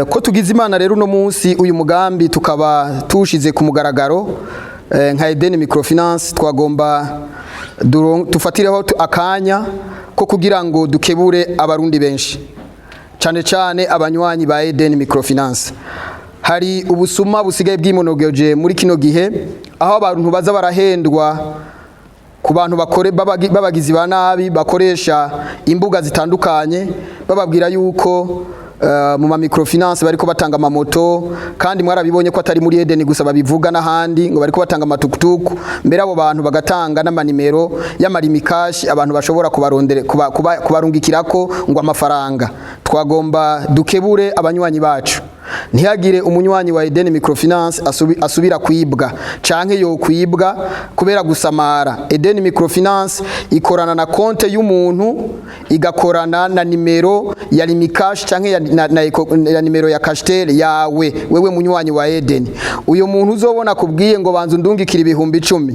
ko tugize Imana rero uno munsi uyu mugambi tukaba tushize ku mugaragaro nka Eden Microfinance twagomba tufatireho akanya ko kugira ngo dukebure abarundi benshi cyane cyane abanywanyi ba Eden Microfinance. Hari ubusuma busigaye bwimonogeje muri kino gihe aho abantu baza barahendwa ku bantu babagizi ba nabi bakoresha imbuga zitandukanye bababwira yuko mu ma microfinance bariko batanga amamoto kandi mwarabibonye ko atari muri Eden gusa babivuga n'ahandi ngo bariko batanga amatukutuku mbere abo bantu bagatanga n'amanimero y'amarimikashi abantu bashobora kubarondera kubarungikirako ngo amafaranga. Twagomba dukebure abanywanyi bacu ntihagire umunywanyi wa Eden Microfinance asubira kwibwa canke yo kwibwa kubera gusamara. Eden Microfinance ikorana na konte y'umuntu igakorana na nimero ya limikash canke na nimero ya kastel yawe wewe munywanyi wa Eden. Uyo muntu uzobona kubwiye ngo banzu ndungikira ibihumbi 10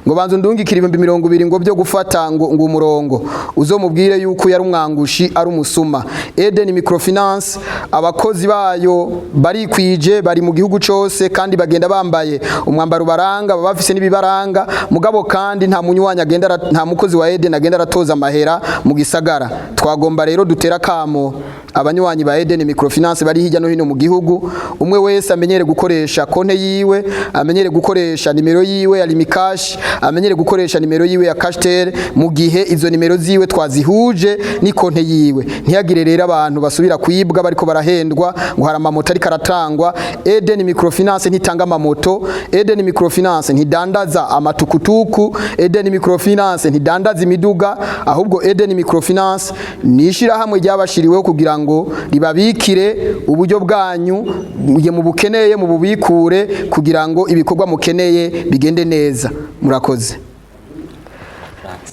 ngo banzu ndungikira ibihumbi 20 ngo byo gufata ngo umurongo uzomubwire yuko yari umwangushi ari umusuma. Eden Microfinance abakozi bayo bari kwije bari mu gihugu cyose kandi bagenda bambaye umwambaro baranga bafise nibibaranga mugabo kandi nta munywanyi agenda nta mukozi wa Eden agenda aratoza amahera mu gisagara. Twagomba rero dutera kamo abanywanyi ba Eden Microfinance bari hirya no hino mu gihugu umwe wese amenyere gukoresha konte yiwe amenyere gukoresha nimero yiwe ya limikash amenyere gukoresha nimero yiwe ya kastel mu gihe izo nimero ziwe twazihuje ni konte yiwe. Ntiyagire rero abantu basubira kwibwa bariko barahendwa ngo hari amamoto ari karatangwa. Eden Microfinance ntitanga amamoto, Eden Microfinance ntidandaza amatukutuku, Eden Microfinance ntidandaza imiduga, ahubwo Eden Microfinance nishira hamwe ryabashiriweho kugira ngo ribabikire uburyo bwanyu mu bukeneye mu bubikure kugira ngo ibikorwa mukeneye bigende neza. Murakoze.